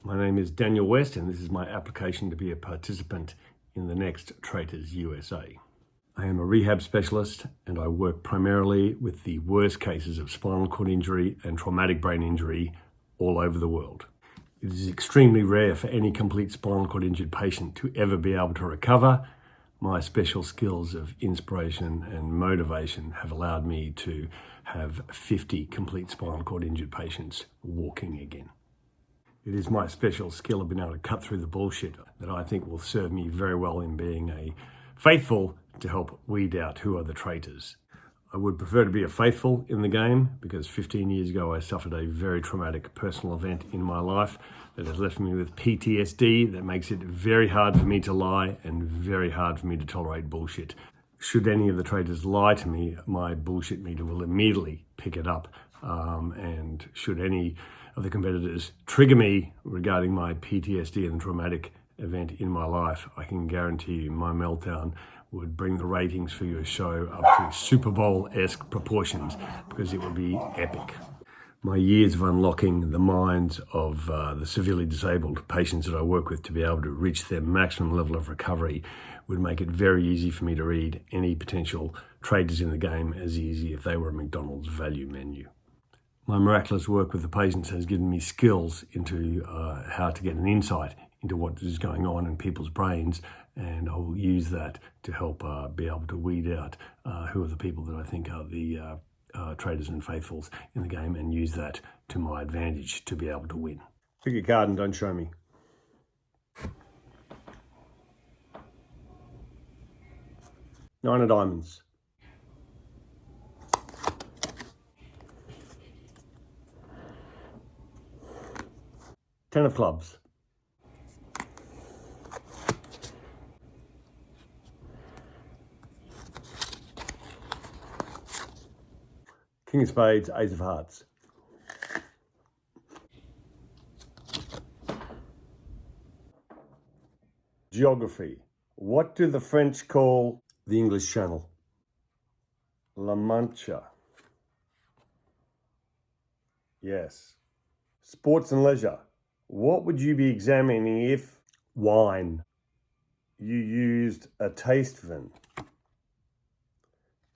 My name is Daniel West, and this is my application to be a participant in the next Traitors USA. I am a rehab specialist, and I work primarily with the worst cases of spinal cord injury and traumatic brain injury all over the world. It is extremely rare for any complete spinal cord injured patient to ever be able to recover. My special skills of inspiration and motivation have allowed me to have 50 complete spinal cord injured patients walking again. It is my special skill of being able to cut through the bullshit that I think will serve me very well in being a faithful to help weed out who are the traitors. I would prefer to be a faithful in the game because 15 years ago I suffered a very traumatic personal event in my life that has left me with PTSD that makes it very hard for me to lie and very hard for me to tolerate bullshit. Should any of the traitors lie to me, my bullshit meter will immediately pick it up. And should any of the competitors trigger me regarding my PTSD and the traumatic event in my life, I can guarantee you my meltdown would bring the ratings for your show up to Super Bowl-esque proportions because it would be epic. My years of unlocking the minds of the severely disabled patients that I work with to be able to reach their maximum level of recovery would make it very easy for me to read any potential traitors in the game as easy if they were a McDonald's value menu. My miraculous work with the patients has given me skills into how to get an insight into what is going on in people's brains, and I will use that to help be able to weed out who are the people that I think are the traitors and faithfuls in the game, and use that to my advantage to be able to win. Pick a card and don't show me. Nine of diamonds. Ten of clubs. King of spades, ace of hearts. Geography. What do the French call the English Channel? La Mancha. Yes. Sports and leisure. What would you be examining if wine? You used a taste vin.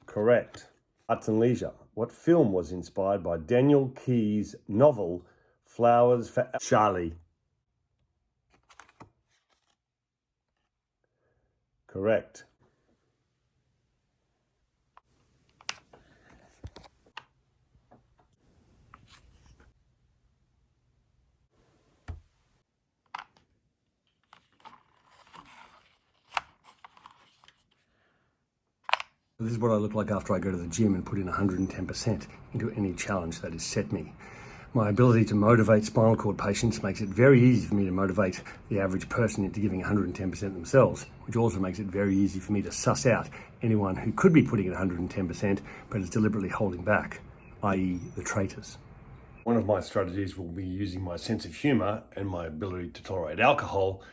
Correct. Arts and leisure. What film was inspired by Daniel Keyes' novel Flowers for Charlie? Correct. This is what I look like after I go to the gym and put in 110% into any challenge that is set me. My ability to motivate spinal cord patients makes it very easy for me to motivate the average person into giving 110% themselves, which also makes it very easy for me to suss out anyone who could be putting in 110% but is deliberately holding back, i.e. the traitors. One of my strategies will be using my sense of humour and my ability to tolerate alcohol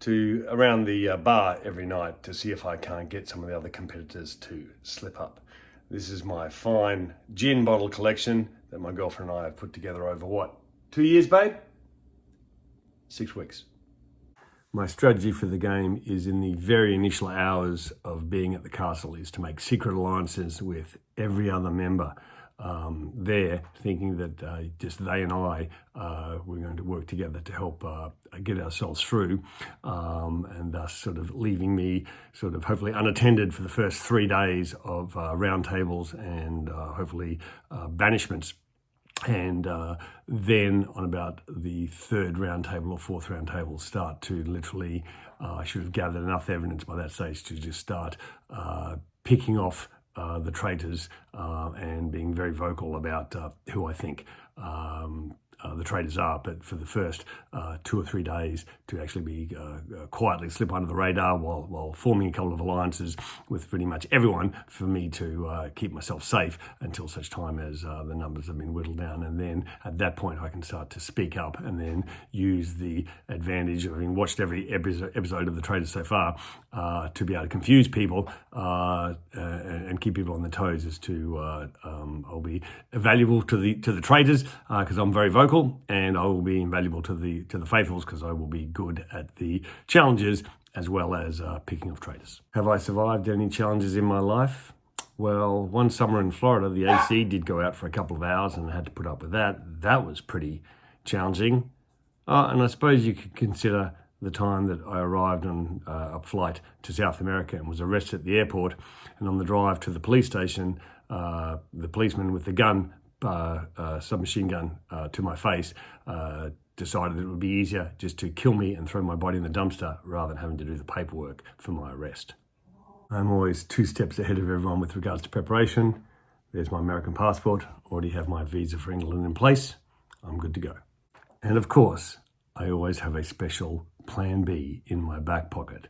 to around the bar every night to see if I can't get some of the other competitors to slip up. This is my fine gin bottle collection that my girlfriend and I have put together over what? 2 years, babe? 6 weeks. My strategy for the game is in the very initial hours of being at the castle is to make secret alliances with every other member there, thinking that just they and I we're going to work together to help get ourselves through, and thus sort of leaving me sort of hopefully unattended for the first 3 days of round tables and hopefully banishments. And then on about the third round table or fourth round table, start to literally, I should have gathered enough evidence by that stage to just start picking off the traitors and being very vocal about who I think the traitors are. But for the first 2 or 3 days to actually be quietly slip under the radar while forming a couple of alliances with pretty much everyone for me to keep myself safe until such time as the numbers have been whittled down. And then at that point I can start to speak up and then use the advantage of having watched every episode of the Traitors so far to be able to confuse people and keep people on their toes as to I'll be valuable to the traitors because I'm very vocal local, and I will be invaluable to the faithfuls because I will be good at the challenges as well as picking off traitors. Have I survived any challenges in my life? Well, one summer in Florida, the AC did go out for a couple of hours and I had to put up with that. That was pretty challenging. And I suppose you could consider the time that I arrived on a flight to South America and was arrested at the airport. And on the drive to the police station, the policeman with the gun, submachine gun to my face, decided that it would be easier just to kill me and throw my body in the dumpster rather than having to do the paperwork for my arrest. I'm always 2 steps ahead of everyone with regards to preparation. There's my American passport, already have my visa for England in place. I'm good to go. And of course, I always have a special plan B in my back pocket.